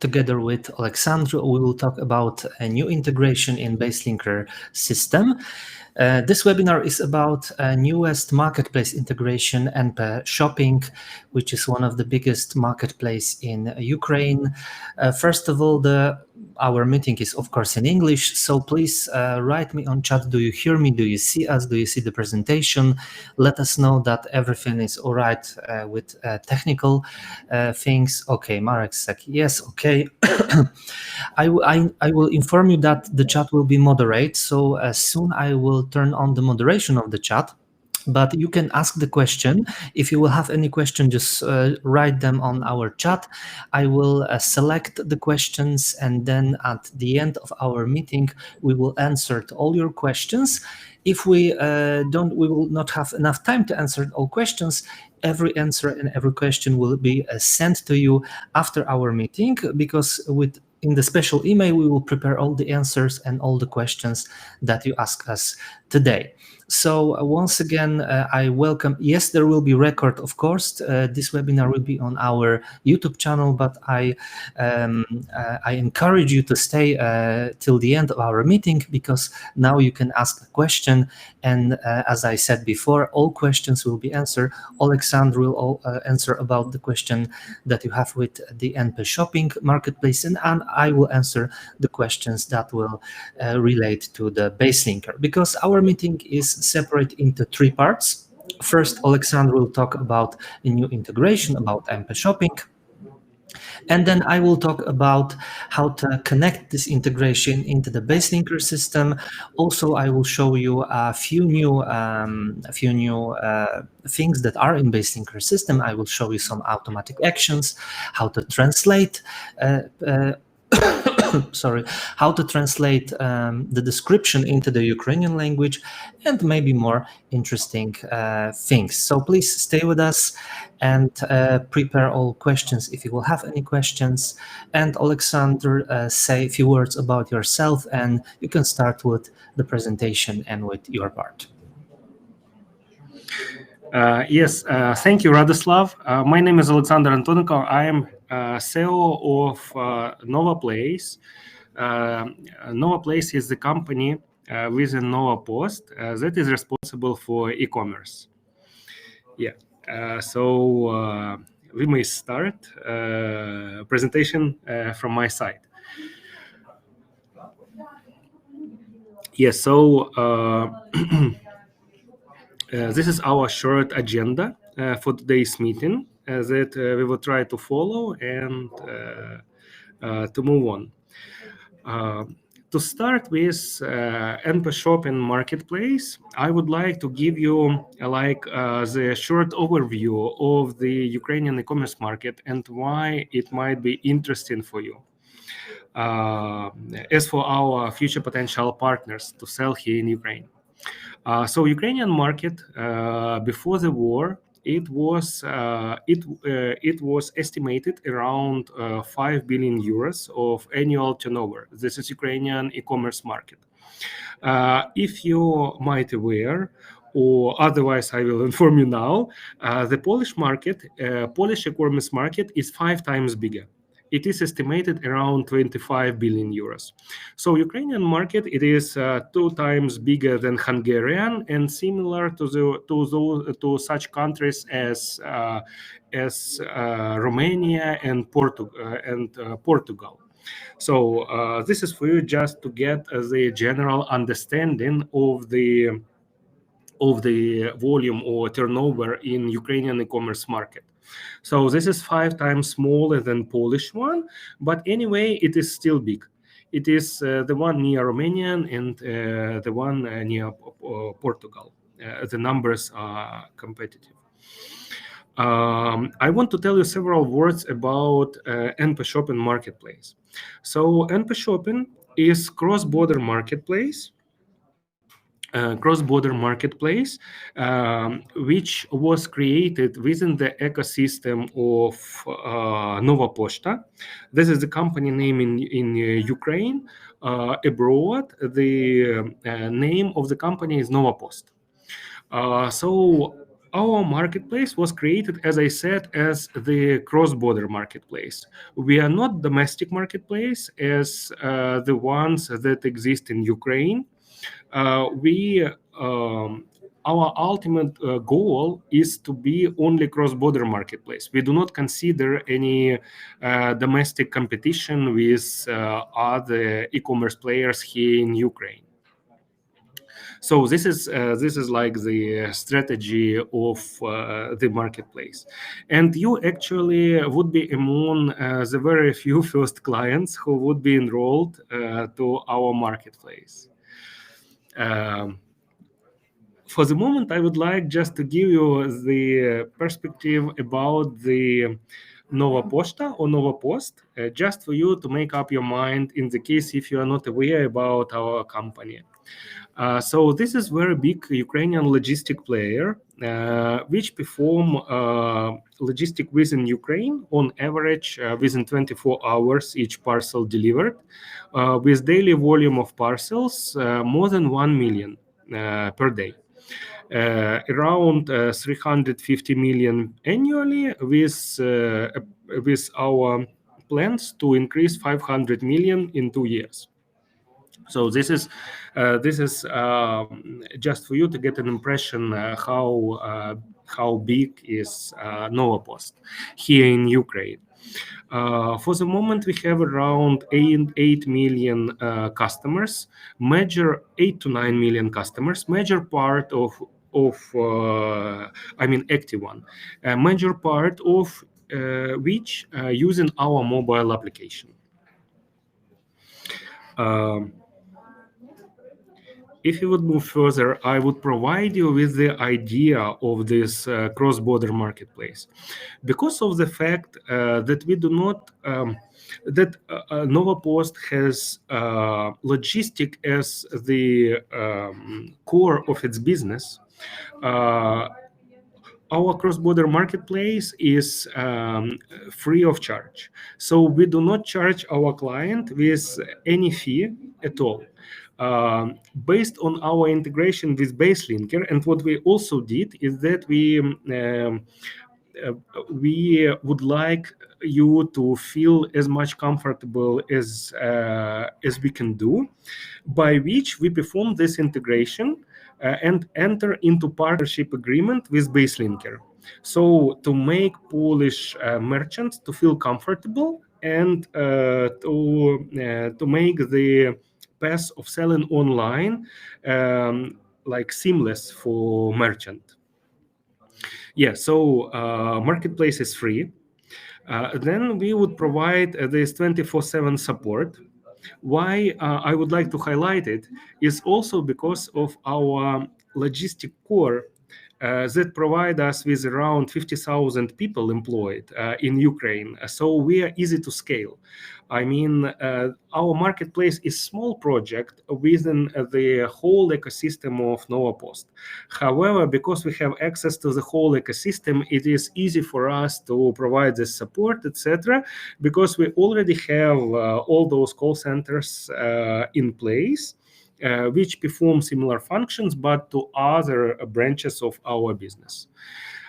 together with Alexandru, we will talk about a new integration in baselinker system. This webinar is about newest marketplace integration and shopping, which is one of the biggest marketplace in Ukraine. First of all, our meeting is of course in English, so please write me on chat. Do you hear me? Do you see us? Do you see the presentation? Let us know that everything is all right with technical things. Okay, Marek said yes. Okay. I will inform you that the chat will be moderate, so soon I will turn on the moderation of the chat. But you can ask the question. If you will have any question, just write them on our chat. I will select the questions, and then at the end of our meeting, we will answer to all your questions. If we we will not have enough time to answer all questions. Every answer and every question will be sent to you after our meeting, because in the special email, we will prepare all the answers and all the questions that you ask us today. So once again, I welcome. Yes, there will be record, of course. This webinar will be on our YouTube channel, but I encourage you to stay till the end of our meeting, because now you can ask a question. And as I said before, all questions will be answered. Alexander will answer about the question that you have with the NP Shopping Marketplace, and I will answer the questions that will relate to the baselinker, because our meeting is separate into three parts. First, Alexander will talk about a new integration, about NP Shopping. And then I will talk about how to connect this integration into the baselinker system. Also, I will show you a few new things that are in baselinker system. I will show you some automatic actions, how to translate how to translate the description into the Ukrainian language, and maybe more interesting things. So please stay with us and prepare all questions if you will have any questions. And Alexander, say a few words about yourself, and you can start with the presentation and with your part. Yes, thank you, Radoslav. My name is Alexander Antonenko. I am CEO of Nova Place. Nova Place is the company within Nova Post that is responsible for e-commerce. Yeah, so we may start presentation from my side. Yes, so this is our short agenda for today's meeting that we will try to follow and to move on. To start with NP Shopping Marketplace, I would like to give you the short overview of the Ukrainian e-commerce market and why it might be interesting for you. As for our future potential partners to sell here in Ukraine. So Ukrainian market before the war, it was estimated around 5 billion euros of annual turnover. This is Ukrainian e-commerce market. If you might aware, or otherwise I will inform you now, the Polish market, Polish e-commerce market is 5 times bigger. It is estimated around 25 billion euros. So Ukrainian market, it is 2 times bigger than Hungarian and similar to such countries as Romania and Portugal. So this is for you just to get the general understanding of the volume or turnover in Ukrainian e-commerce market. So this is 5 times smaller than Polish one, but anyway, it is still big. It is the one near Romanian and the one near Portugal. The numbers are competitive. I want to tell you several words about NP Shopping Marketplace. So NP Shopping is cross-border marketplace. Which was created within the ecosystem of Nova Poshta. This is the company name in Ukraine. Abroad, the name of the company is Nova Post. So Our marketplace was created, as I said, as the cross-border marketplace. We are not domestic marketplace as the ones that exist in Ukraine. We Our ultimate goal is to be only cross-border marketplace. We do not consider any domestic competition with other e-commerce players here in Ukraine. So this is like the strategy of the marketplace, and you actually would be among the very few first clients who would be enrolled to our marketplace. For the moment, I would like just to give you the perspective about the Nova Posta or Nova Post, just for you to make up your mind in the case if you are not aware about our company. So this is very big Ukrainian logistic player, which perform logistic within Ukraine on average within 24 hours each parcel delivered, with daily volume of parcels more than 1 million per day. Around 350 million annually, with our plans to increase 500 million in 2 years. So this is just for you to get an impression how big is Novopost here in Ukraine. For the moment, we have around 8 million customers, major 8 to 9 million customers. Major part of active one, a major part of which using our mobile application. If you would move further, I would provide you with the idea of this cross-border marketplace. Because of the fact that we do not, that Novopost has logistic as the core of its business, our cross-border marketplace is free of charge. So we do not charge our client with any fee at all. Based on our integration with baselinker, and what we also did is that we would like you to feel as much comfortable as we can do, by which we perform this integration and enter into partnership agreement with baselinker. So to make Polish merchants to feel comfortable and to make the path of selling online like seamless for merchant. Yeah, so marketplace is free. Then we would provide this 24/7 support. Why I would like to highlight it is also because of our logistic core that provide us with around 50,000 people employed in Ukraine. So we are easy to scale. I mean, our marketplace is small project within the whole ecosystem of Novopost. However, because we have access to the whole ecosystem, it is easy for us to provide the support, etc., because we already have all those call centers in place, which perform similar functions, but to other branches of our business.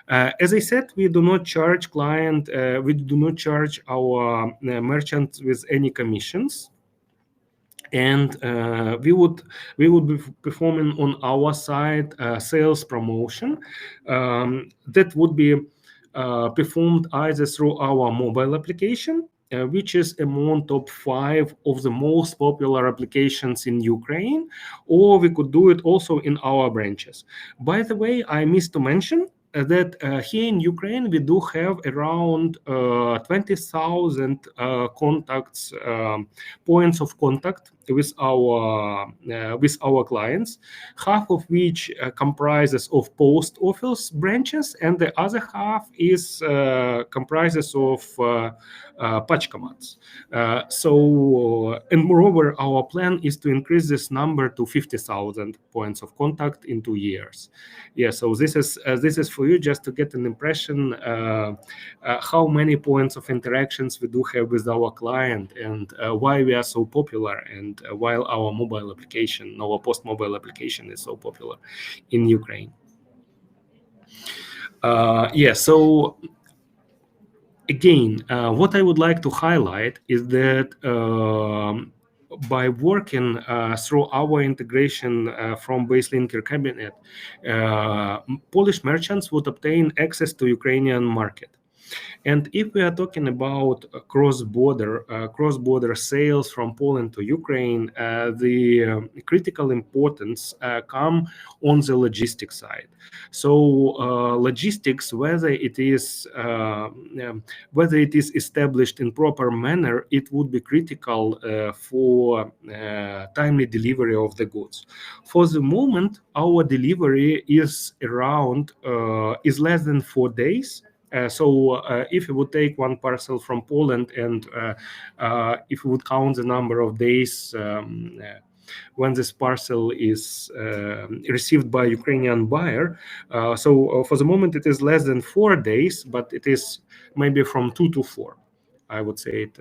As I said, we do not charge we do not charge our merchants with any commissions, and we would be performing on our side sales promotion that would be performed either through our mobile application, which is among top 5 of the most popular applications in Ukraine, or we could do it also in our branches. By the way, I missed to mention that here in Ukraine we do have around 20,000 contacts, points of contact with our clients, half of which comprises of post office branches, and the other half is comprises of Pachkomats. And moreover, our plan is to increase this number to 50,000 points of contact in 2 years. Yeah, so this is for you just to get an impression how many points of interactions we do have with our client, and why we are so popular, and while our mobile application, our post mobile application, is so popular in Ukraine. So again, what I would like to highlight is that by working through our integration from baselinker cabinet, Polish merchants would obtain access to Ukrainian market. And if we are talking about cross-border sales from Poland to Ukraine, the critical importance come on the logistics side. So logistics, whether it is established in proper manner, it would be critical for timely delivery of the goods. For the moment, our delivery is less than 4 days. If you would take one parcel from Poland and if you would count the number of days when this parcel is received by Ukrainian buyer, for the moment it is less than 4 days, but it is maybe from 2 to 4, I would say it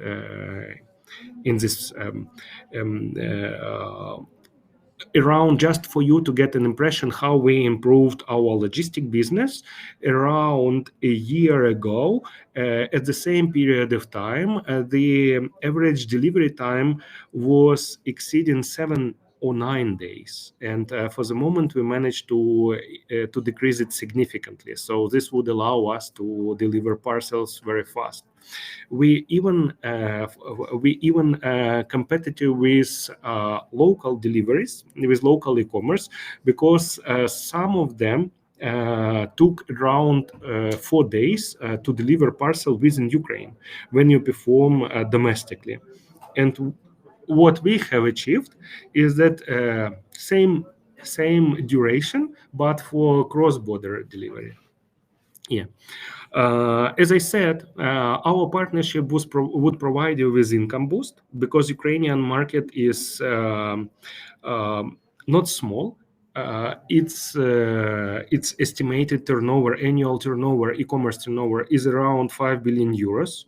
in this around, just for you to get an impression how we improved our logistic business. Around a year ago, at the same period of time, the average delivery time was exceeding 7 or 9 days, and for the moment we managed to decrease it significantly. So this would allow us to deliver parcels very fast. We even competitive with local deliveries, with local e-commerce, because some of them took around 4 days to deliver parcel within Ukraine when you perform domestically. And what we have achieved is that same duration, but for cross-border delivery. Yeah. As I said, our partnership would provide you with income boost, because Ukrainian market is not small. Its estimated turnover, annual turnover, e-commerce turnover, is around 5 billion euros.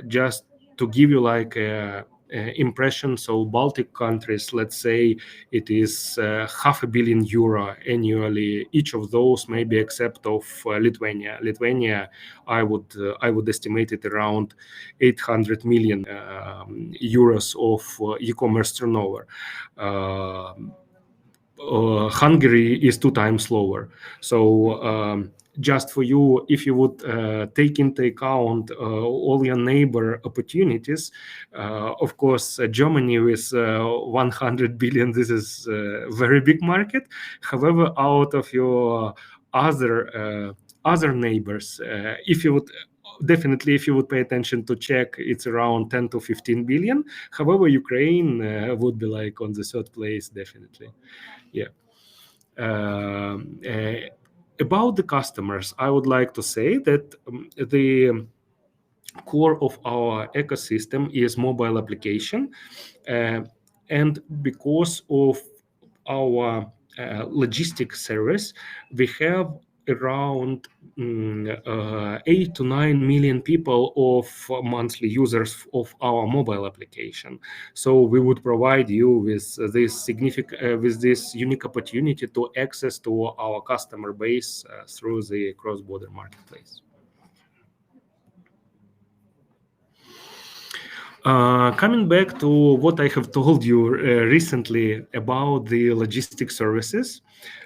Just to give you like a impression, so Baltic countries, let's say it is €500 million annually, each of those, maybe except of Lithuania. Lithuania, I would estimate it around 800 million euros of e-commerce turnover. Hungary is 2 times lower. So just for you, if you would take into account all your neighbor opportunities, of course, Germany with 100 billion, this is a very big market. However, out of your other neighbors, if you would pay attention to Czech, it's around 10 to 15 billion. However, Ukraine would be like on the third place, definitely. Yeah. About the customers, I would like to say that the core of our ecosystem is mobile application, and because of our logistics service, we have around 8 to 9 million people of monthly users of our mobile application. So we would provide you with this unique opportunity to access to our customer base through the cross-border marketplace. Coming back to what I have told you recently about the logistic services.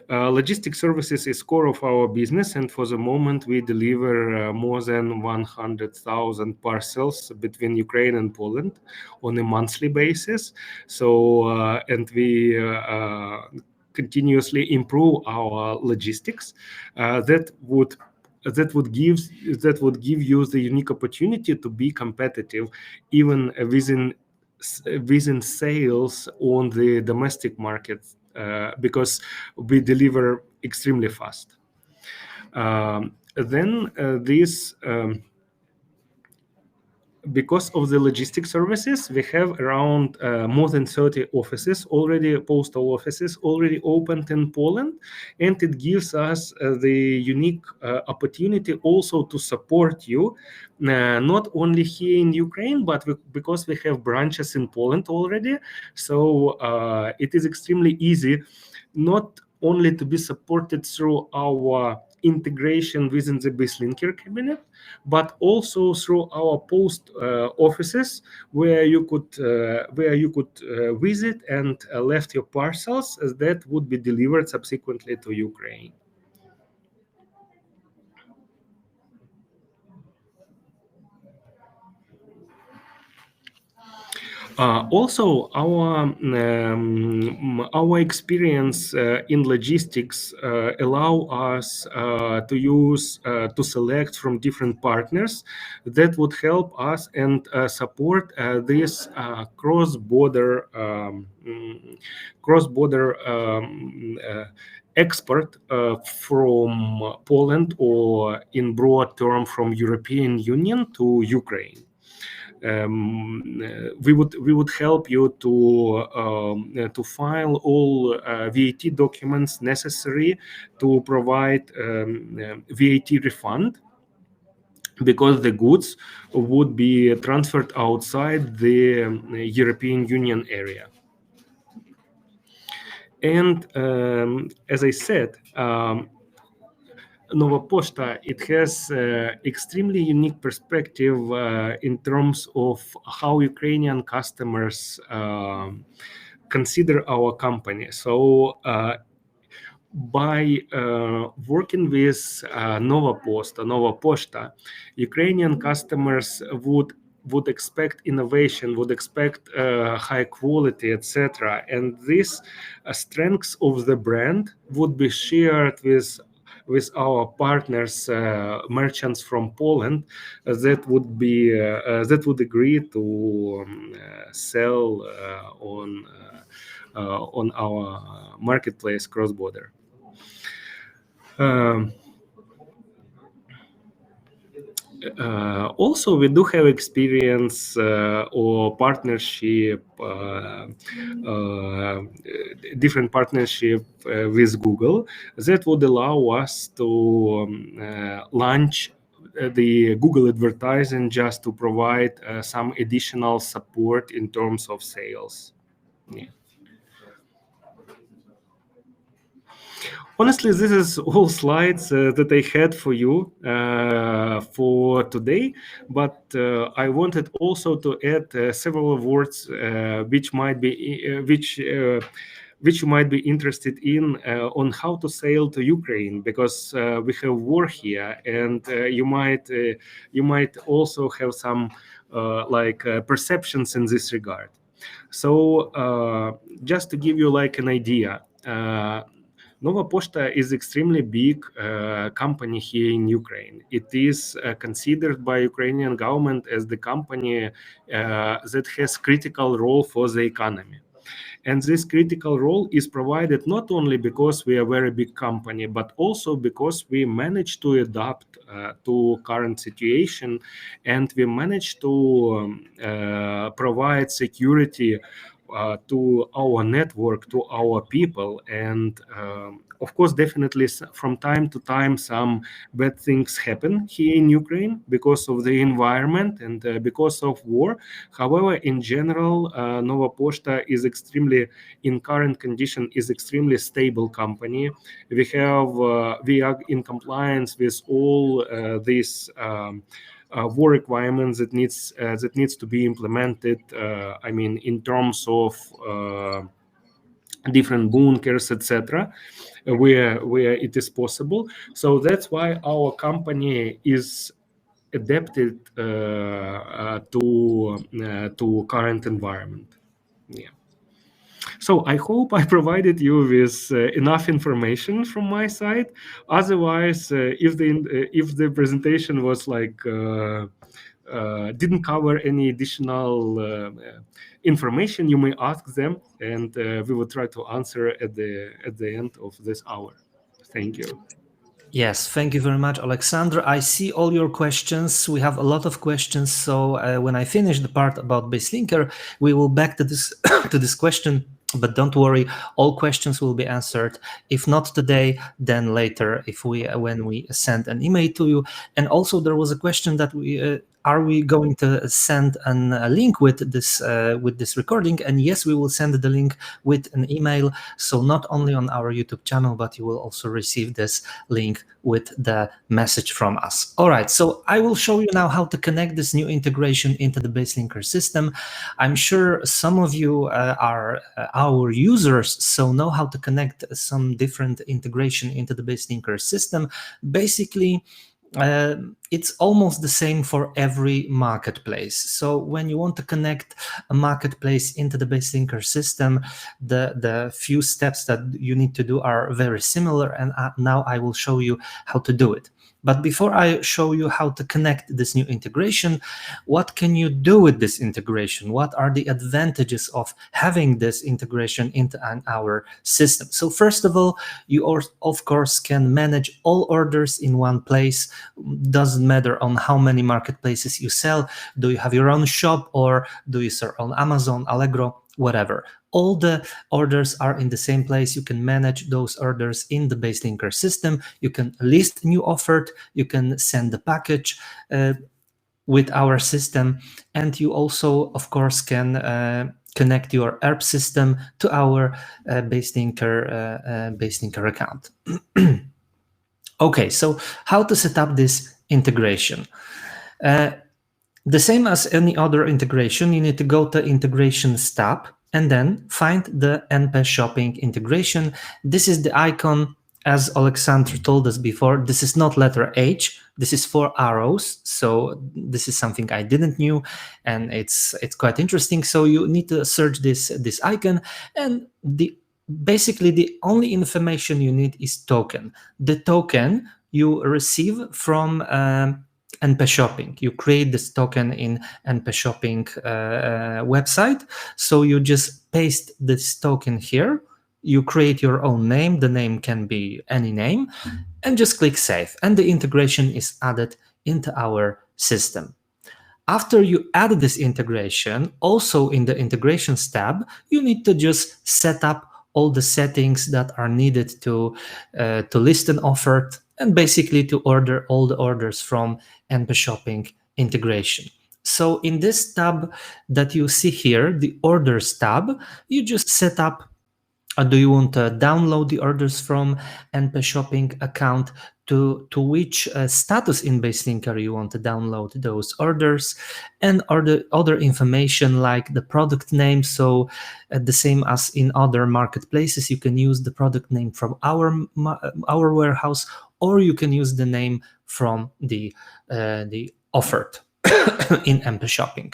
Logistic services is core of our business, and for the moment we deliver more than 100,000 parcels between Ukraine and Poland on a monthly basis. So, and we continuously improve our logistics. That would give you the unique opportunity to be competitive even within sales on the domestic market, because we deliver extremely fast. Because of the logistic services, we have around more than 30 postal offices already opened in Poland, and it gives us the unique opportunity also to support you, not only here in Ukraine, but because we have branches in Poland already. So it is extremely easy not only to be supported through our integration within the baselinker cabinet, but also through our post offices where you could visit and left your parcels that would be delivered subsequently to Ukraine. Also, our experience in logistics allow us to select from different partners that would help us and support this cross-border export from Poland, or in broad term from European Union to Ukraine. We would help you to file all VAT documents necessary to provide VAT refund, because the goods would be transferred outside the European Union area. And as I said, Nova Poshta, it has extremely unique perspective in terms of how Ukrainian customers consider our company. So by working with Nova Poshta, Ukrainian customers would expect innovation, would expect high quality, etc. And these strengths of the brand would be shared with our partners, merchants from Poland, that would agree to sell on our marketplace cross-border. Also, we do have experience or partnership, different partnership with Google that would allow us to launch the Google advertising just to provide some additional support in terms of sales. Yeah. Honestly, this is all slides that I had for you for today, but I wanted also to add several words which you might be interested in on how to sail to Ukraine, because we have war here, and you might also have some perceptions in this regard. So just to give you like an idea. Nova Poshta is extremely big company here in Ukraine. It is considered by Ukrainian government as the company that has critical role for the economy. And this critical role is provided not only because we are a very big company, but also because we managed to adapt to current situation, and we managed to provide security to our network, to our people. And of course, definitely from time to time, some bad things happen here in Ukraine because of the environment and because of war. However, in general, Nova Poshta is in current condition, is extremely stable company. We are in compliance with all these war requirements that needs to be implemented. I mean, in terms of different bunkers, etc., where it is possible. So that's why our company is adapted to current environment. Yeah. So I hope I provided you with enough information from my side. Otherwise, if the presentation was didn't cover any additional information, you may ask them, and we will try to answer at the end of this hour. Thank you. Yes, thank you very much, Alexander. I see all your questions. We have a lot of questions. So when I finish the part about baselinker, we will back to this to this question. But don't worry, all questions will be answered. If not today, then later, when we send an email to you. And also, there was a question that are we going to send a link with this recording? And yes, we will send the link with an email. So not only on our YouTube channel, but you will also receive this link with the message from us. All right, so I will show you now how to connect this new integration into the baselinker system. I'm sure some of you are our users, so know how to connect some different integration into the baselinker system. Basically, it's almost the same for every marketplace. So when you want to connect a marketplace into the baselinker system, the few steps that you need to do are very similar, and now I will show you how to do it. But before I show you how to connect this new integration, what can you do with this integration? What are the advantages of having this integration into our system? So first of all, you of course can manage all orders in one place. Doesn't matter on how many marketplaces you sell. Do you have your own shop, or do you sell on Amazon, Allegro, whatever? All the orders are in the same place. You can manage those orders in the baselinker system. You can list new offer. You can send the package with our system, and you also, of course, can connect your ERP system to our baselinker account. Okay, so how to set up this integration? The same as any other integration, you need to go to Integrations tab and then find the NP Shopping integration. This is the icon, as Alexander told us before. This is not letter H. This is 4 arrows. So this is something I didn't knew, and it's quite interesting. So you need to search this icon, and basically the only information you need is token. The token you receive from NP Shopping. You create this token in NP Shopping website. So you just paste this token here. You create your own name. The name can be any name, and just click Save. And the integration is added into our system. After you add this integration, also in the Integrations tab, you need to just set up all the settings that are needed to list an offer, and basically to order all the orders from NP Shopping integration. So in this tab that you see here, the Orders tab, you just set up, do you want to download the orders from NP Shopping account, to which status in baselinker you want to download those orders, and other information like the product name. So the same as in other marketplaces, you can use the product name from our warehouse, or you can use the name from the offered in NP Shopping.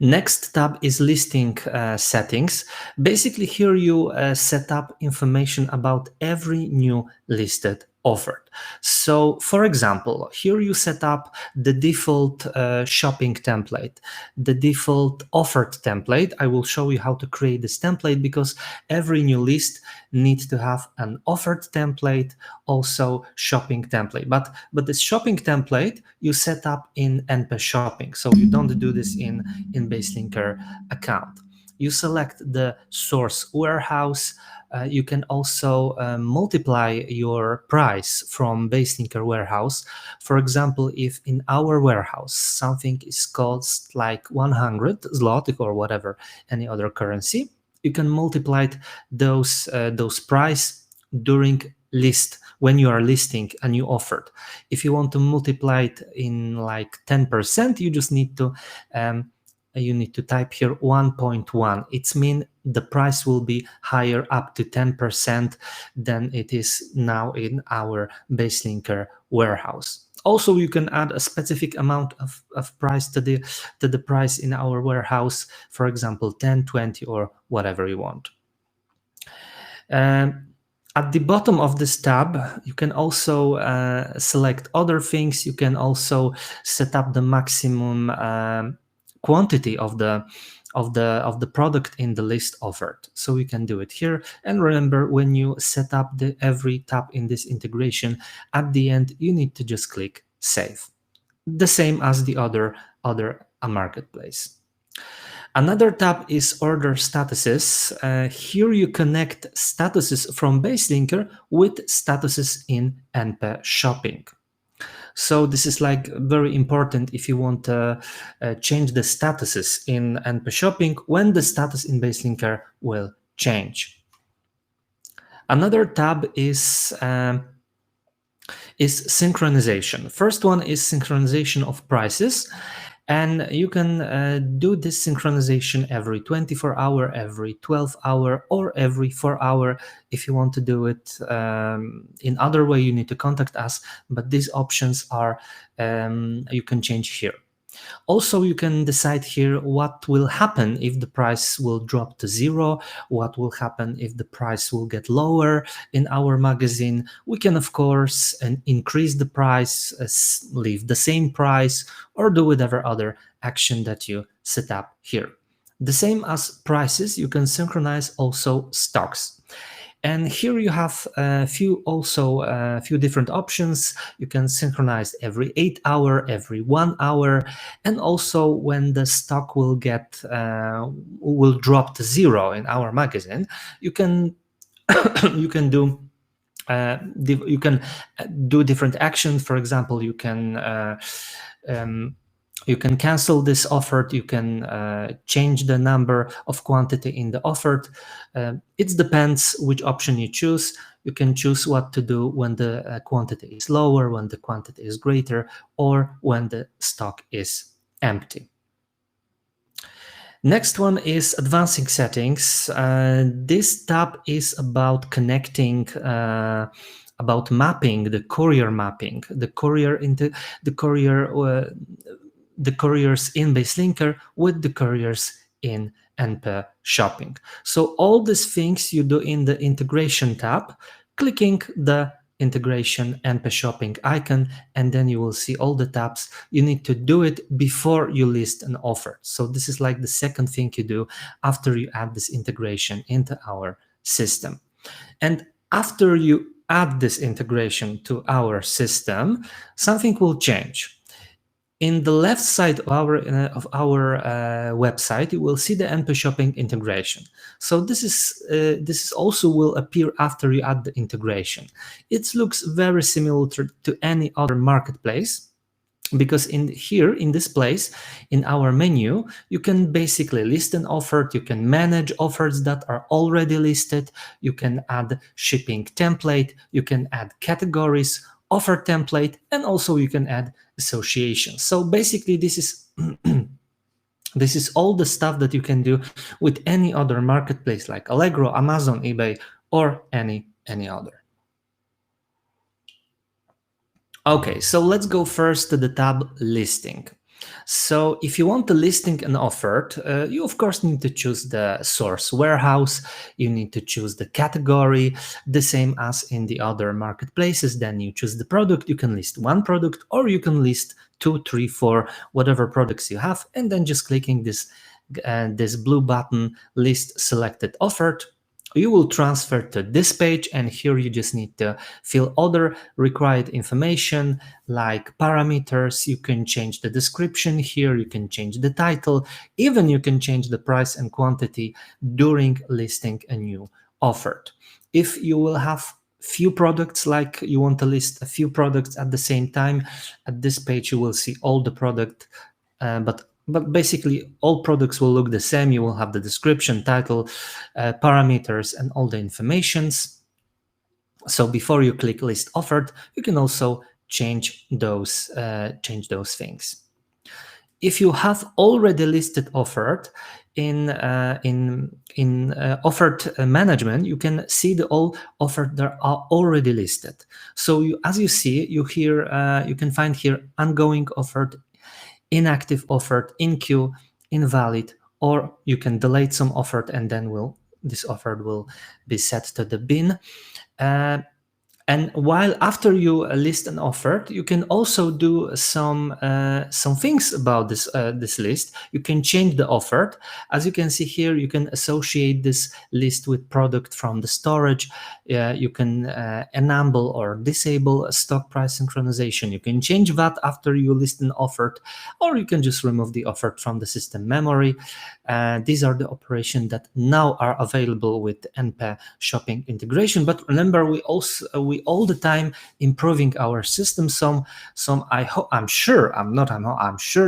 Next tab is listing settings. Basically, here you set up information about every new listed offer. So, for example, here you set up the default shopping template, the default offered template. I will show you how to create this template, because every new list needs to have an offered template, also shopping template. But this shopping template you set up in NP Shopping, so you don't do this in baselinker account. You select the source warehouse. You can also multiply your price from baselinker warehouse. For example, if in our warehouse something is cost like 100 zloty or whatever, any other currency, you can multiply those price during list, when you are listing a new offer. If you want to multiply it in like 10%, you just need to type here 1.1. It means the price will be higher up to 10% than it is now in our baselinker warehouse. Also, you can add a specific amount of price to the price in our warehouse, for example, 10, 20, or whatever you want. At the bottom of this tab, you can also select other things. You can also set up the maximum quantity of the product in the list offered. So we can do it here. And remember, when you set up every tab in this integration, at the end you need to just click Save, the same as the other marketplace. Another tab is Order Statuses. Here you connect statuses from baselinker with statuses in NP Shopping. So this is like very important if you want to change the statuses in NP Shopping, when the status in baselinker will change. Another tab is synchronization. First one is synchronization of prices, and you can do this synchronization every 24-hour, every 12-hour, or every 4-hour. If you want to do it in other way, you need to contact us, but these options are you can change here. Also, you can decide here what will happen if the price will drop to zero, what will happen if the price will get lower in our magazine. We can, of course, increase the price, leave the same price, or do whatever other action that you set up here. The same as prices, you can synchronize also stocks. And here you have a few different options. You can synchronize every 8 hour, every 1 hour, and also when the stock will drop to zero in our magazine, you can you can do different actions. For example, you can cancel this offer. You can change the number of quantity in the offer. It depends which option you choose. You can choose what to do when the quantity is lower, when the quantity is greater, or when the stock is empty. Next one is advancing settings. This tab is about connecting, about mapping the courier mapping, the couriers in baselinker with the couriers in NP Shopping. So all these things you do in the integration tab, clicking the integration NP Shopping icon, and then you will see all the tabs. You need to do it before you list an offer. So this is like the second thing you do after you add this integration into our system. And after you add this integration to our system, something will change. In the left side of our website, you will see the NP Shopping integration. So this is also will appear after you add the integration. It looks very similar to any other marketplace, because in this place, in our menu, you can basically list an offer, you can manage offers that are already listed, you can add shipping template, you can add categories, offer template, and also you can add associations. So basically this is this is all the stuff that you can do with any other marketplace like Allegro, Amazon, eBay, or any other. Okay, so let's go first to the tab listing. So if you want to listing an offer, you of course need to choose the source warehouse, you need to choose the category, the same as in the other marketplaces. Then you choose the product. You can list one product, or you can list 2, 3, 4, whatever products you have, and then just clicking this blue button, list selected offer, you will transfer to this page, and here you just need to fill other required information like parameters. You can change the description here, you can change the title, even you can change the price and quantity during listing a new offer. If you will have few products, like you want to list a few products at the same time, at this page you will see all the product, but basically all products will look the same. You will have the description, title, parameters, and all the informations. So before you click list offered, you can also change those things. If you have already listed offered in offered management, you can see the all offered that are already listed. So as you see, you can find here ongoing offered, inactive offered, in queue, invalid, or you can delete some offered, and then this offer will be set to the bin. And while after you list an offer, you can also do some things about this list. You can change the offer. As you can see here, you can associate this list with product from the storage. You can enable or disable a stock price synchronization. You can change that after you list an offer, or you can just remove the offer from the system memory. These are the operations that now are available with NP Shopping integration. But remember, we we all the time improving our system. I'm sure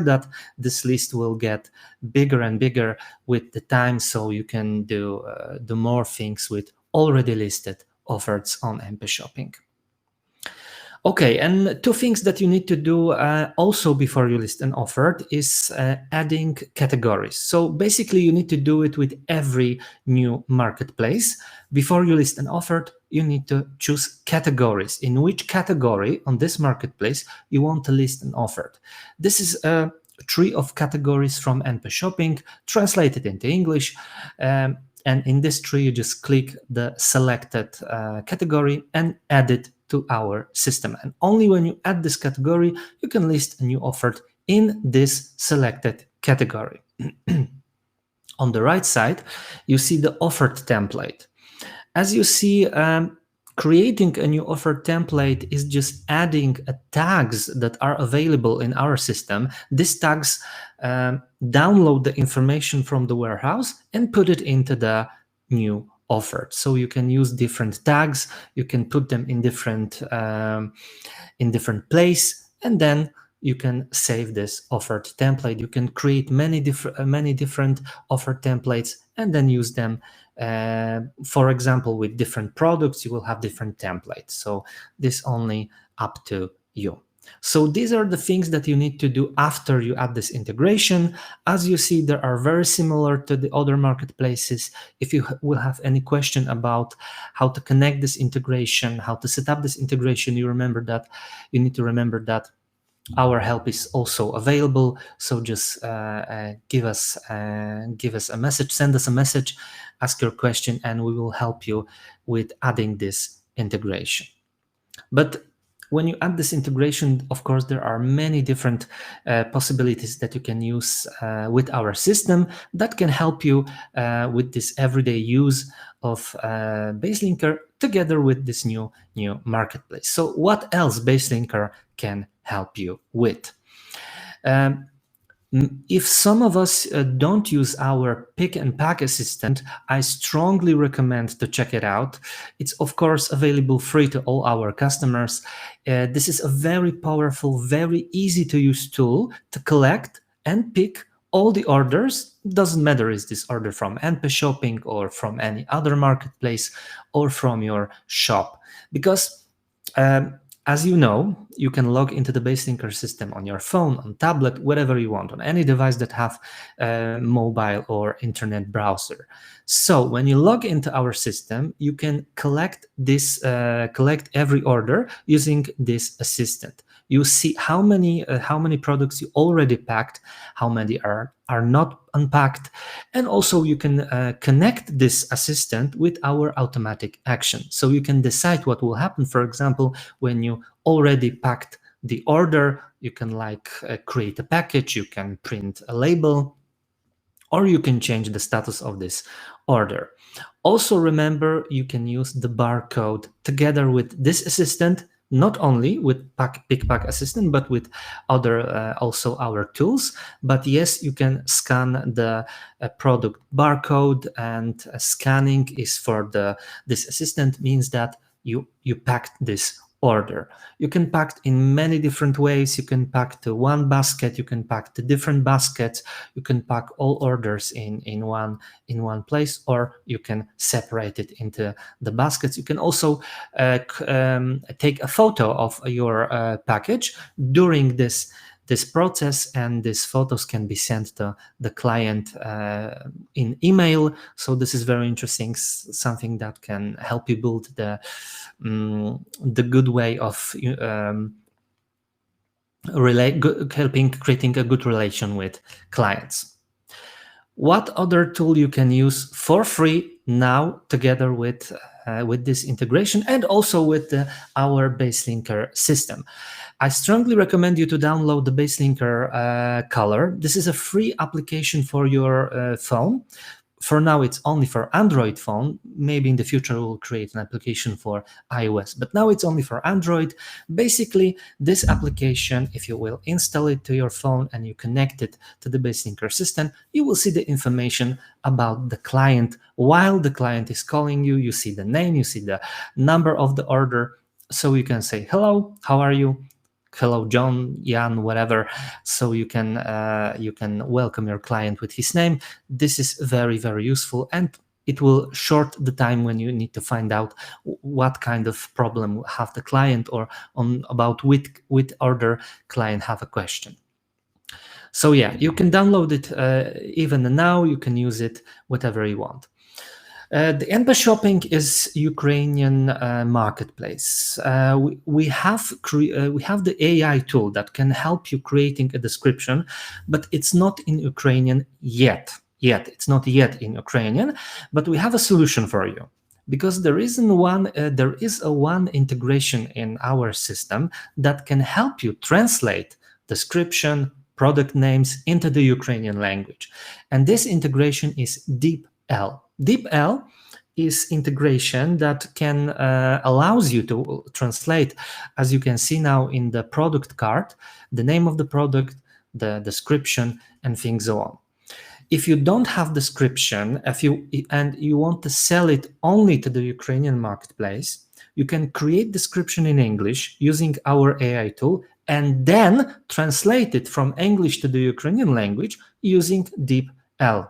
that this list will get bigger and bigger with the time, so you can do more things with already listed offers on MP Shopping. Okay, and two things that you need to do also before you list an offer is adding categories. So basically you need to do it with every new marketplace. Before you list an offer, you need to choose categories. In which category on this marketplace you want to list an offer. This is a tree of categories from NP Shopping, translated into English. And in this tree, you just click the selected category and add it to our system. And only when you add this category, you can list a new offer in this selected category. On the right side, you see the offered template. As you see, creating a new offer template is just adding tags that are available in our system. These tags download the information from the warehouse and put it into the new offer. So you can use different tags, you can put them in different place, and then you can save this offered template. You can create many different offer templates and then use them. For example, with different products, you will have different templates. So this only up to you. So these are the things that you need to do after you add this integration. As you see, they are very similar to the other marketplaces. If you will have any question about how to connect this integration, how to set up this integration, you need to remember that our help is also available. So just give us a message, send us a message, ask your question, and we will help you with adding this integration. But when you add this integration, of course, there are many different possibilities that you can use with our system that can help you with this everyday use of baselinker together with this new marketplace. So what else baselinker can help you with? If some of us don't use our pick and pack assistant, I strongly recommend to check it out. It's of course available free to all our customers. This is a very powerful, very easy to use tool to collect and pick all the orders. Doesn't matter is this order from NP Shopping or from any other marketplace or from your shop, because as you know, you can log into the baselinker system on your phone, on tablet, whatever you want, on any device that have mobile or internet browser. So when you log into our system, you can collect every order using this assistant. You see how many products you already packed, how many are not unpacked, and also you can connect this assistant with our automatic action. So you can decide what will happen. For example, when you already packed the order, you can create a package, you can print a label, or you can change the status of this order. Also remember, you can use the barcode together with this assistant, not only with Pick Pack Assistant, but with other also our tools. But yes, you can scan the product barcode, and scanning is for this assistant means that you packed this order. You can pack in many different ways. You can pack to one basket, you can pack to different baskets, you can pack all orders in one place, or you can separate it into the baskets. You can also take a photo of your package during this process, and these photos can be sent to the client in email. So this is very interesting, something that can help you build the good way of creating a good relation with clients. What other tool you can use for free now together with this integration and also with our baselinker system? I strongly recommend you to download the baselinker Color. This is a free application for your phone. For now, it's only for Android phone. Maybe in the future we'll create an application for iOS, but now it's only for Android. Basically, this application, if you will install it to your phone and you connect it to the baselinker system, you will see the information about the client while the client is calling you. You see the name, you see the number of the order. So you can say, hello, how are you? Hello, John, Jan, whatever. So you can welcome your client with his name. This is very, very useful, and it will short the time when you need to find out what kind of problem have the client, or on about which order client have a question. So yeah, you can download it even now. You can use it whatever you want. The NP Shopping is Ukrainian marketplace. We have the AI tool that can help you creating a description, but it's not in Ukrainian yet. It's not yet in Ukrainian, but we have a solution for you. Because there is one integration in our system that can help you translate description, product names into the Ukrainian language. And this integration is DeepL. DeepL is integration that can allows you to translate, as you can see now in the product card, the name of the product, the description, and things so on. If you don't have description, and you want to sell it only to the Ukrainian marketplace, you can create description in English using our AI tool, and then translate it from English to the Ukrainian language using DeepL.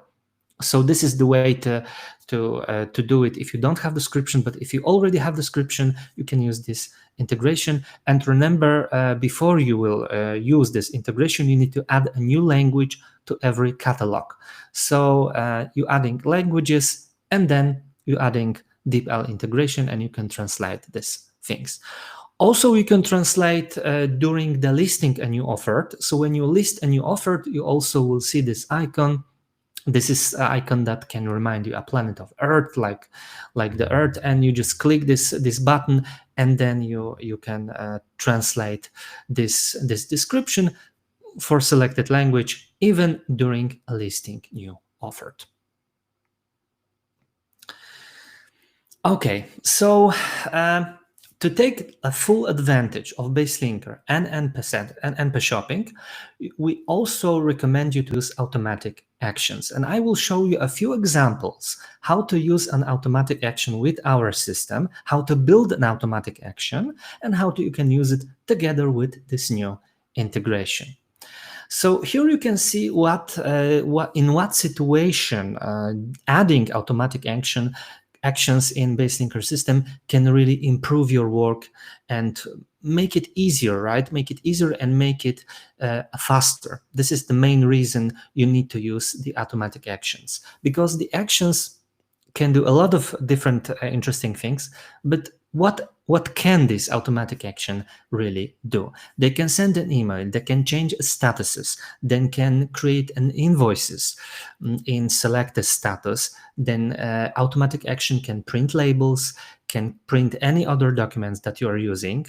So this is the way to do it if you don't have description. But if you already have description, you can use this integration. And remember, before you will use this integration, you need to add a new language to every catalog. So you adding languages, and then you adding DeepL integration, and you can translate these things. Also, you can translate during the listing a new offer. So when you list a new offer, you also will see this icon. This is an icon that can remind you a planet of Earth, like the Earth, and you just click this button, and then you can translate this description for selected language even during a listing new offer. Okay, so to take a full advantage of baselinker and NP Shopping, we also recommend you to use automatic actions. And I will show you a few examples how to use an automatic action with our system, how to build an automatic action, and how you can use it together with this new integration. So here you can see in what situation adding automatic actions in baselinker system can really improve your work and make it easier, right? Make it easier and make it faster. This is the main reason you need to use the automatic actions, because the actions can do a lot of different interesting things. But what can this automatic action really do? They can send an email, they can change statuses, then can create an invoices in selected status, then automatic action can print labels, can print any other documents that you are using,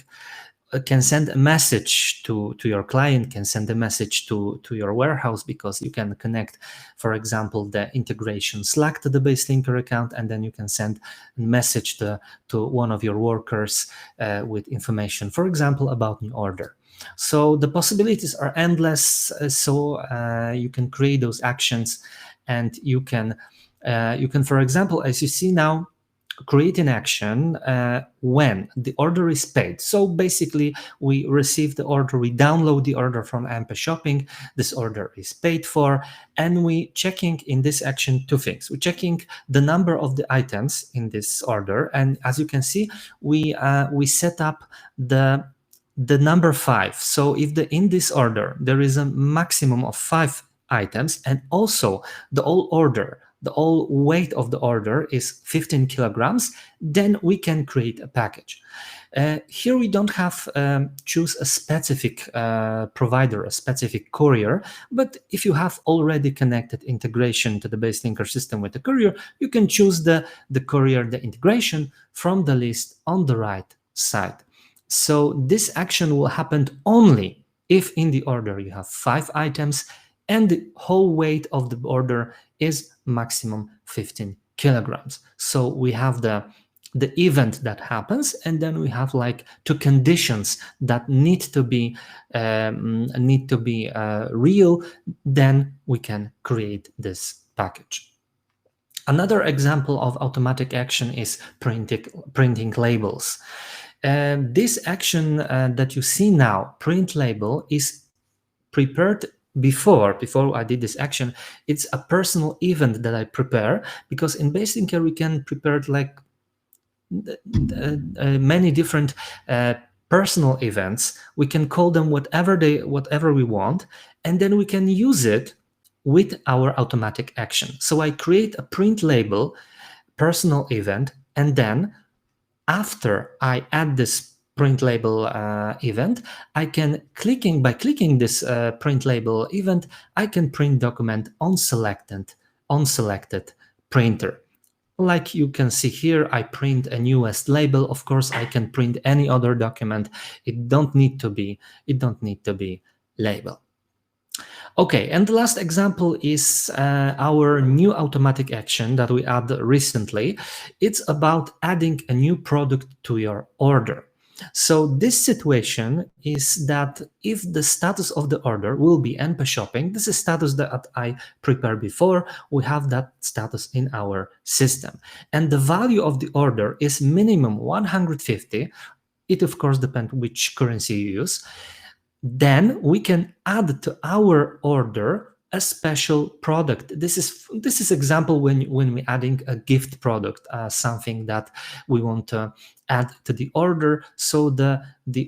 can send a message to your client, can send a message to your warehouse, because you can connect, for example, the integration Slack to the baselinker account, and then you can send a message to one of your workers with information, for example, about new order. So the possibilities are endless. So you can create those actions, and you can, for example, as you see now, create an action when the order is paid. So basically, we receive the order, we download the order from NP Shopping, this order is paid for, and we checking in this action two things. We're checking the number of the items in this order, and as you can see, we set up the number 5. So if in this order there is a maximum of 5 items, and also the whole weight of the order is 15 kilograms, then we can create a package. Here we don't have choose a specific provider, a specific courier, but if you have already connected integration to the baselinker system with the courier, you can choose the courier, the integration from the list on the right side. So this action will happen only if in the order you have 5 items and the whole weight of the order is maximum 15 kilograms. So we have the event that happens, and then we have like 2 conditions that need to be real. Then we can create this package. Another example of automatic action is printing labels. This action that you see now, print label, is prepared before I did this action. It's a personal event that I prepare, because in baselinker we can prepare like many different personal events. We can call them whatever we want, and then we can use it with our automatic action. So I create a print label personal event, and then after I add this print label event, I can by clicking this print label event, I can print document on selected printer. Like you can see here, I print a newest label. Of course, I can print any other document. It don't need to be label. Okay, and the last example is our new automatic action that we add recently. It's about adding a new product to your order. So this situation is that if the status of the order will be NP shopping, this is status that I prepared before, we have that status in our system. And the value of the order is minimum 150. It of course depends which currency you use. Then we can add to our order a special product. This is example when we're adding a gift product, something that we want to add to the order. So the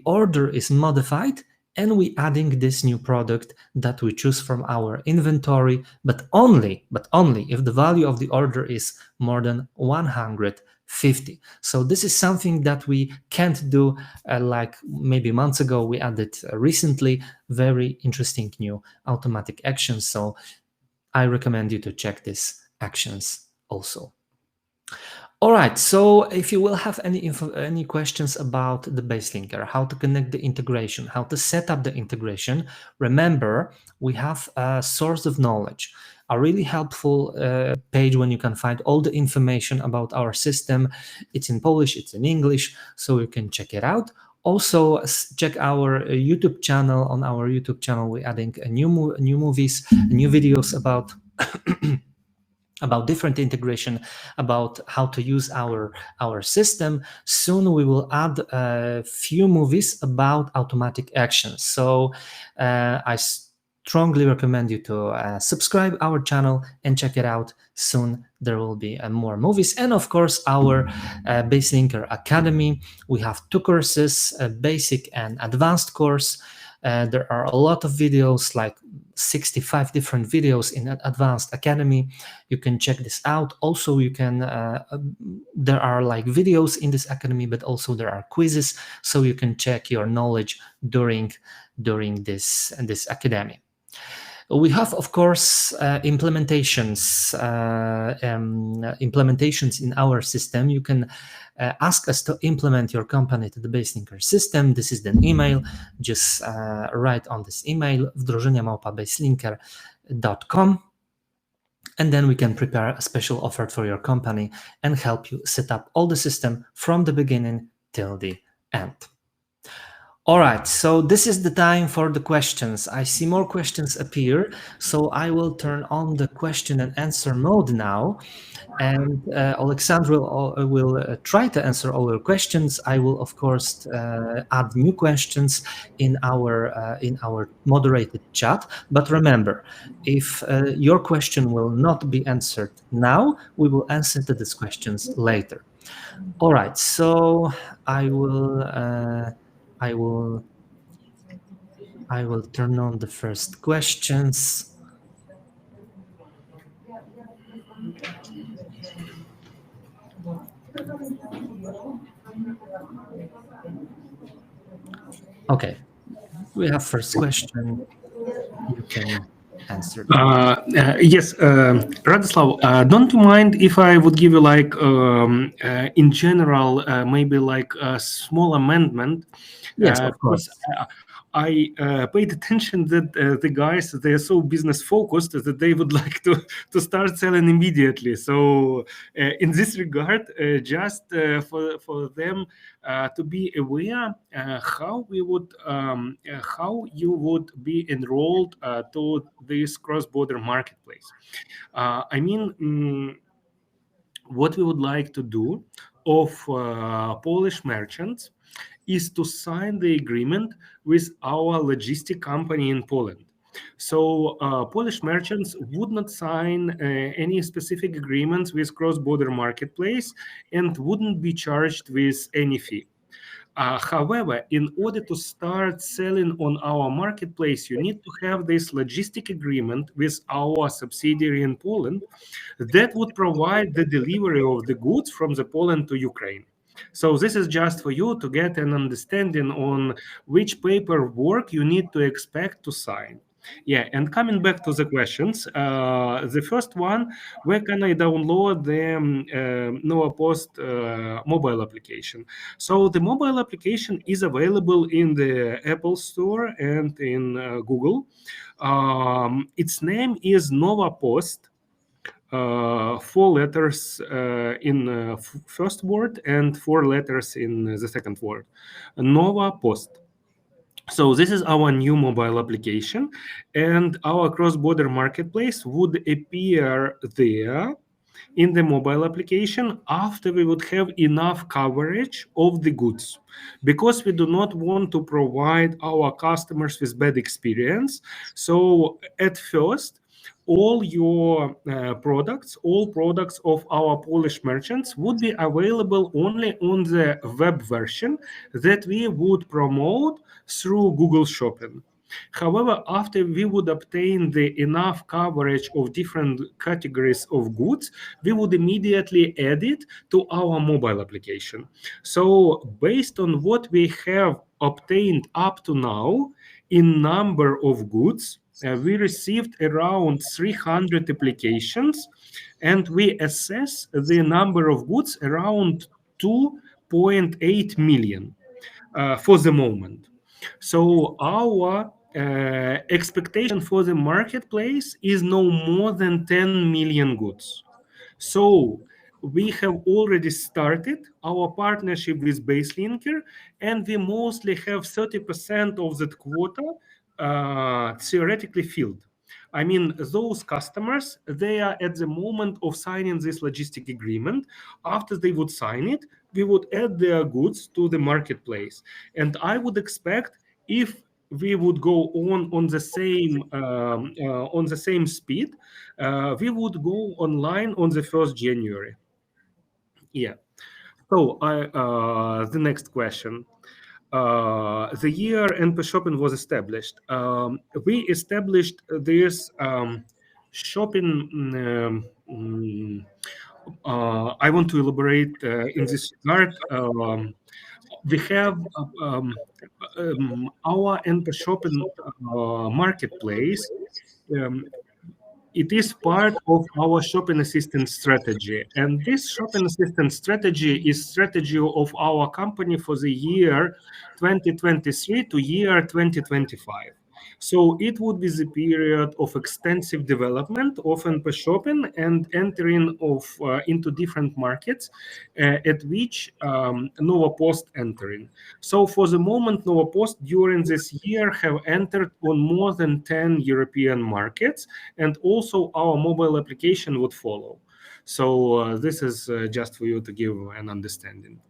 order is modified, and we adding this new product that we choose from our inventory, but only if the value of the order is more than 150. So this is something that we can't do like maybe months ago. We added recently very interesting new automatic actions. So I recommend you to check these actions also. All right, so if you will have any questions about the baselinker, how to connect the integration, how to set up the integration, remember we have a source of knowledge, a really helpful page when you can find all the information about our system. It's in Polish, it's in English, so you can check it out. Also, check our YouTube channel. On our YouTube channel, we're adding new movies, new videos about about different integration, about how to use our system. Soon we will add a few movies about automatic actions. So I strongly recommend you to subscribe our channel and check it out. Soon there will be more movies, and of course our Baselinker Academy. We have 2 courses, a basic and advanced course. There are a lot of videos, like 65 different videos in Advanced Academy. You can check this out. Also, you can there are like videos in this academy, but also there are quizzes, so you can check your knowledge during this academy. We have, of course, implementations in our system. You can ask us to implement your company to the Baselinker system. This is the email. Just write on this email wdrożenia@baselinker.com, and then we can prepare a special offer for your company and help you set up all the system from the beginning till the end. All right, so this is the time for the questions. I see more questions appear, so I will turn on the question and answer mode now. And Alexandra will try to answer all your questions. I will, of course, add new questions in our moderated chat. But remember, if your question will not be answered now, we will answer to these questions later. All right, so I will turn on the first questions. Okay, we have first question. You can answer. Yes, Radislav, don't you mind if I would give you like in general maybe like a small amendment? Yes, of course. I paid attention that the guys, they are so business focused that they would like to start selling immediately. So in this regard, just for them to be aware how you would be enrolled to this cross-border marketplace. I mean, what we would like to do of Polish merchants is to sign the agreement with our logistic company in Poland. So Polish merchants would not sign any specific agreements with cross-border marketplace and wouldn't be charged with any fee. However, in order to start selling on our marketplace, you need to have this logistic agreement with our subsidiary in Poland that would provide the delivery of the goods from the Poland to Ukraine. So this is just for you to get an understanding on which paperwork you need to expect to sign. Yeah, and coming back to the questions, the first one, where can I download the Nova Post mobile application? So the mobile application is available in the Apple Store and in Google. Its name is Nova Post. Four letters in first word and four letters in the second word. Nova Post. So this is our new mobile application, and our cross-border marketplace would appear there in the mobile application after we would have enough coverage of the goods, because we do not want to provide our customers with bad experience. So at first, all your products, all products of our Polish merchants would be available only on the web version that we would promote through Google Shopping. However, after we would obtain the enough coverage of different categories of goods, we would immediately add it to our mobile application. So based on what we have obtained up to now in number of goods, we received around 300 applications, and we assess the number of goods around 2.8 million for the moment. So our expectation for the marketplace is no more than 10 million goods. So we have already started our partnership with baselinker, and we mostly have 30% of that quota theoretically filled. I mean, those customers, they are at the moment of signing this logistic agreement. After they would sign it, we would add their goods to the marketplace. And I would expect, if we would go on the same speed, we would go online on the 1st January. Yeah. So the next question. The year NP Shopping was established. We established this shopping. I want to elaborate in this regard. We have our NP Shopping marketplace. Um, it is part of our shopping assistant strategy, and this shopping assistant strategy is strategy of our company for the year 2023 to year 2025. So it would be the period of extensive development of NP Shopping and entering of into different markets at which Nova Post entering. So for the moment, Nova Post during this year have entered on more than 10 European markets, and also our mobile application would follow. So this is just for you to give an understanding.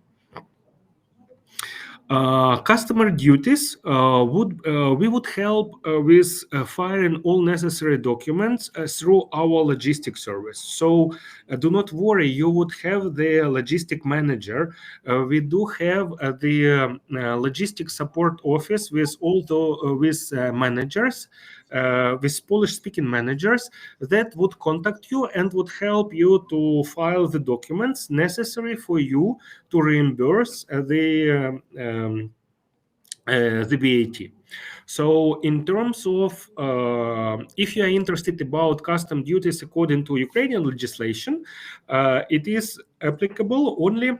Customer duties we would help with filing all necessary documents through our logistic service. So do not worry, you would have the logistic manager. We do have the logistic support office with all the with managers, with Polish-speaking managers that would contact you and would help you to file the documents necessary for you to reimburse the VAT. So in terms of if you are interested about custom duties according to Ukrainian legislation, it is applicable only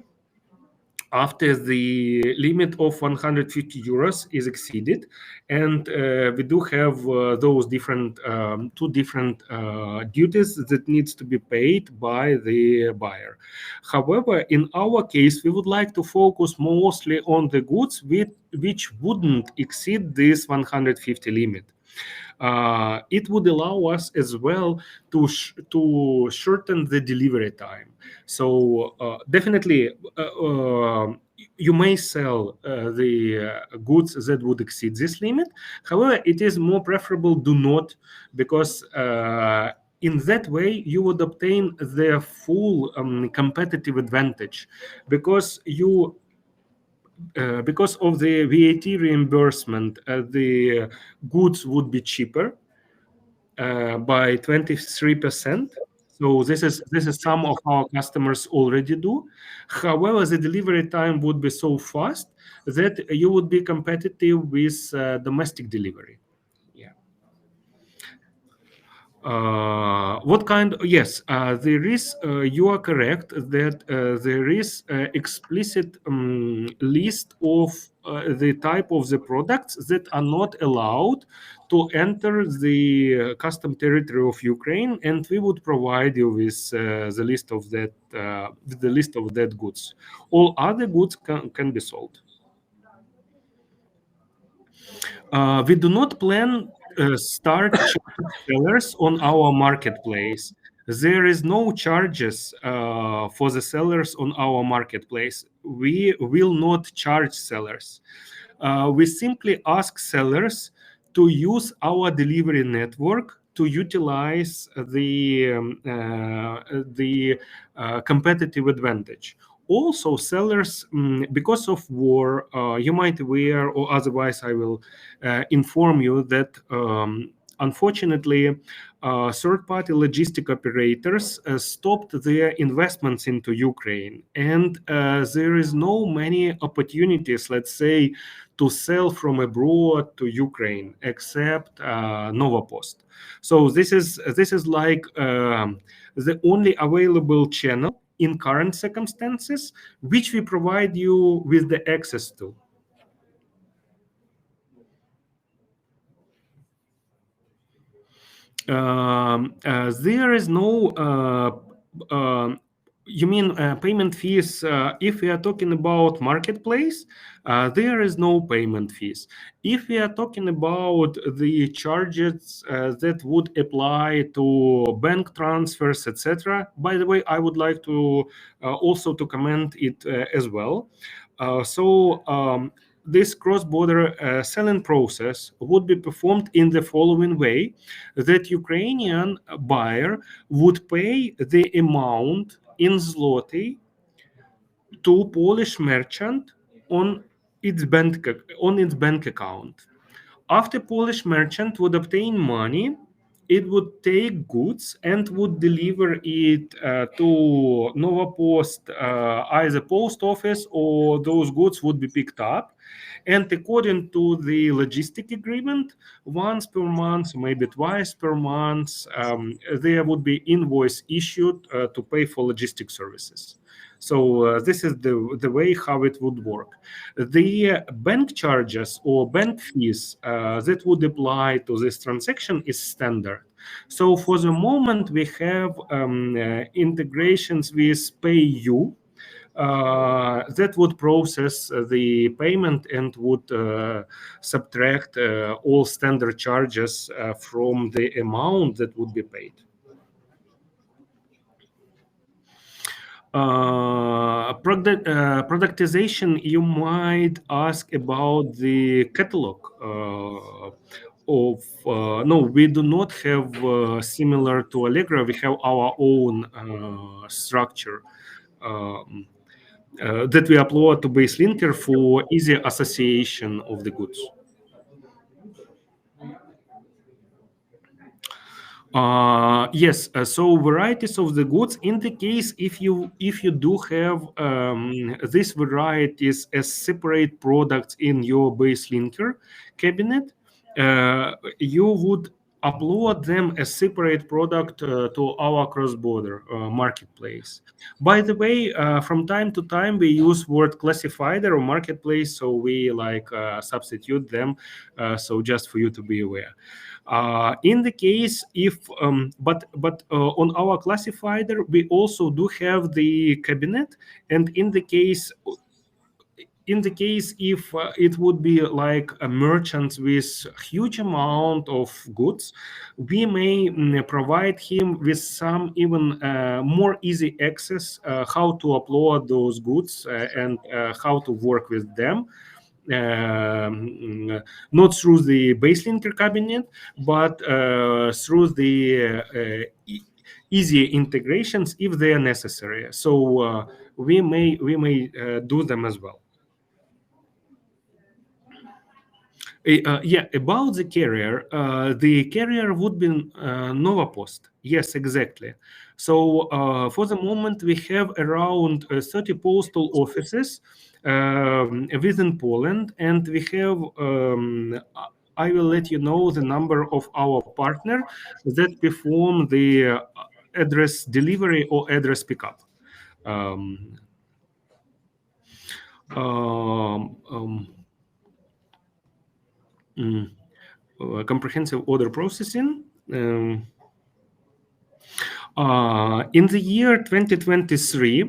after the limit of 150 euros is exceeded, and we do have those different two different duties that needs to be paid by the buyer. However, in our case, we would like to focus mostly on the goods which wouldn't exceed this 150 limit. It would allow us as well to shorten the delivery time. So definitely you may sell the goods that would exceed this limit. However, it is more preferable do not, because in that way you would obtain the full competitive advantage, because you because of the VAT reimbursement, the goods would be cheaper by 23%. So this is some of our customers already do. However, the delivery time would be so fast that you would be competitive with domestic delivery. Yeah. What kind? Yes, there is. You are correct that there is explicit list of the type of the products that are not allowed to enter the custom territory of Ukraine, and we would provide you with the list of that goods. All other goods can be sold. We do not plan start charging sellers on our marketplace. There is no charges for the sellers on our marketplace. We will not charge sellers. We simply ask sellers to use our delivery network to utilize the competitive advantage. Also, sellers, because of war, you might aware, or otherwise I will inform you that unfortunately third-party logistic operators stopped their investments into Ukraine, and there is no many opportunities, let's say, to sell from abroad to Ukraine except Novopost. So this is like the only available channel in current circumstances, which we provide you with the access to. There is no you mean payment fees? If we are talking about marketplace, there is no payment fees. If we are talking about the charges that would apply to bank transfers, etc., by the way, I would like to also to comment it as well. This cross-border selling process would be performed in the following way: that Ukrainian buyer would pay the amount in zloty to Polish merchant on its bank account. After Polish merchant would obtain money, it would take goods and would deliver it to Novopost, either post office, or those goods would be picked up. And according to the logistic agreement, once per month, maybe twice per month, there would be invoice issued to pay for logistic services. So this is the way how it would work. The bank charges or bank fees that would apply to this transaction is standard. So for the moment, we have integrations with PayU that would process the payment and would subtract all standard charges from the amount that would be paid. Productization, you might ask about the catalog of no, we do not have similar to Allegro. We have our own structure that we upload to baselinker for easy association of the goods. Yes, so varieties of the goods. In the case if you do have these varieties as separate products in your baselinker cabinet, you would upload them as separate product to our cross-border marketplace. By the way, from time to time we use word classifier or marketplace, so we like substitute them. So just for you to be aware. In the case if but on our classifier we also do have the cabinet, and in the case in the case if it would be like a merchant with huge amount of goods, we may provide him with some even more easy access how to upload those goods and how to work with them. Not through the baselinker cabinet, but through the easy integrations if they are necessary. So we may do them as well. Yeah, about the carrier would be Novapost. Yes, exactly. So for the moment, we have around 30 postal offices within Poland, and we have. I will let you know the number of our partner that perform the address delivery or address pickup. Um, um, um, Comprehensive order processing. In the year 2023,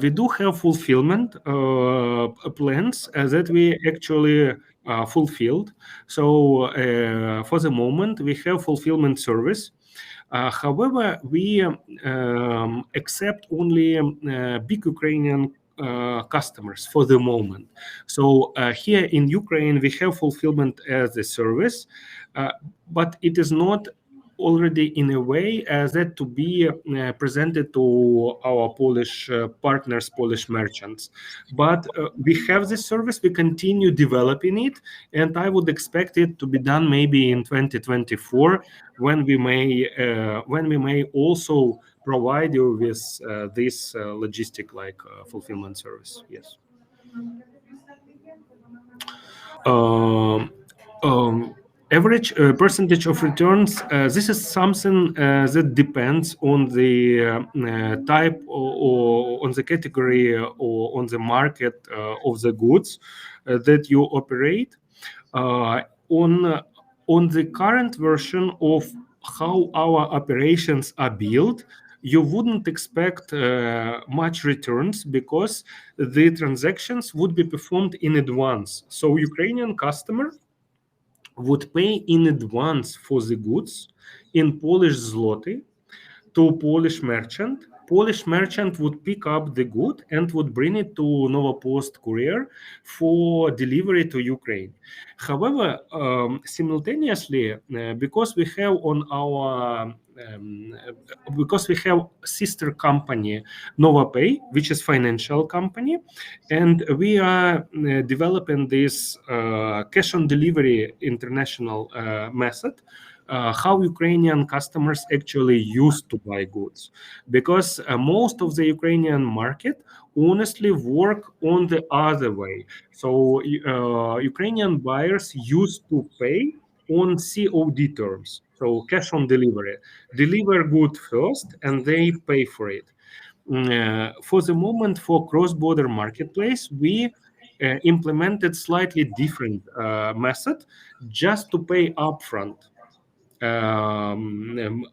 we do have fulfillment plans that we actually fulfilled. So for the moment, we have fulfillment service. However, we accept only big Ukrainian customers for the moment. So here in Ukraine, we have fulfillment as a service, but it is not already in a way as that to be presented to our Polish partners, Polish merchants. But we have this service, we continue developing it, and I would expect it to be done maybe in 2024 when we may also provide you with this logistic like fulfillment service. Yes. Um, um, Average percentage of returns, this is something that depends on the type or on the category or on the market of the goods that you operate. Uh, on the current version of how our operations are built, you wouldn't expect much returns because the transactions would be performed in advance. So Ukrainian customer would pay in advance for the goods in Polish zloty to Polish merchant. Polish merchant would pick up the good and would bring it to Novopost courier for delivery to Ukraine. However, simultaneously, because we have on our because we have sister company NovaPay, which is financial company, and we are developing this cash on delivery international method. How Ukrainian customers actually used to buy goods, because most of the Ukrainian market honestly work on the other way. So Ukrainian buyers used to pay on COD terms, so cash on delivery, deliver good first and they pay for it. For the moment, for cross-border marketplace, we implemented slightly different method just to pay upfront. um, um,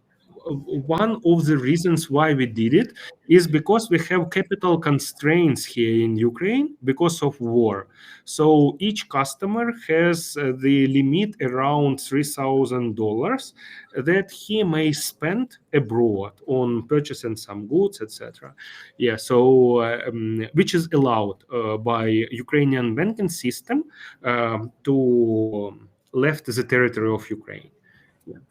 One of the reasons why we did it is because we have capital constraints here in Ukraine because of war. So each customer has the limit around $3,000 that he may spend abroad on purchasing some goods, etc. Yeah, so which is allowed by Ukrainian banking system to left the territory of Ukraine. Yeah.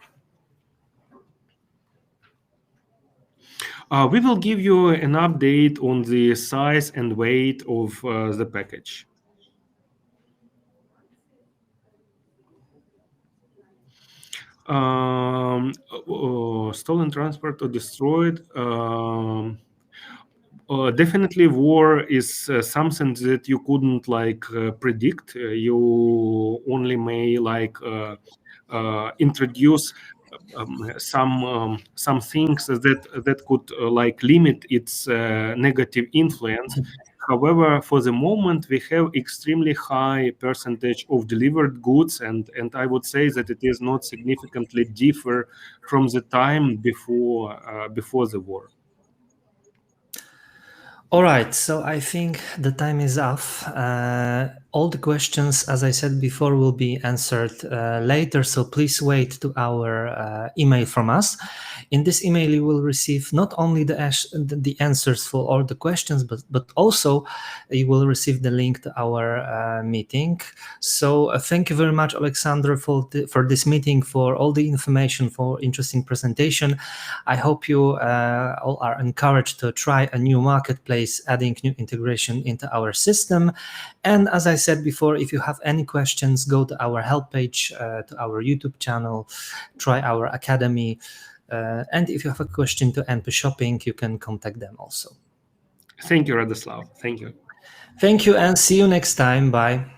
We will give you an update on the size and weight of the package. Stolen, transport, or destroyed. Definitely, war is something that you couldn't like predict. You only may like introduce some things that could like limit its negative influence. However, for the moment, we have extremely high percentage of delivered goods, and I would say that it is not significantly differ from the time before the war. All right, so I think the time is off. All the questions, as I said before, will be answered later, so please wait to our email from us. In this email, you will receive not only the answers for all the questions, but also you will receive the link to our meeting. So thank you very much, Alexander, for this meeting, for all the information, for interesting presentation. I hope you all are encouraged to try a new marketplace, adding new integration into our system. And as I said before, if you have any questions, go to our help page, to our YouTube channel, try our academy. And if you have a question to NP Shopping, you can contact them also. Thank you, Radoslav. Thank you. Thank you and see you next time. Bye.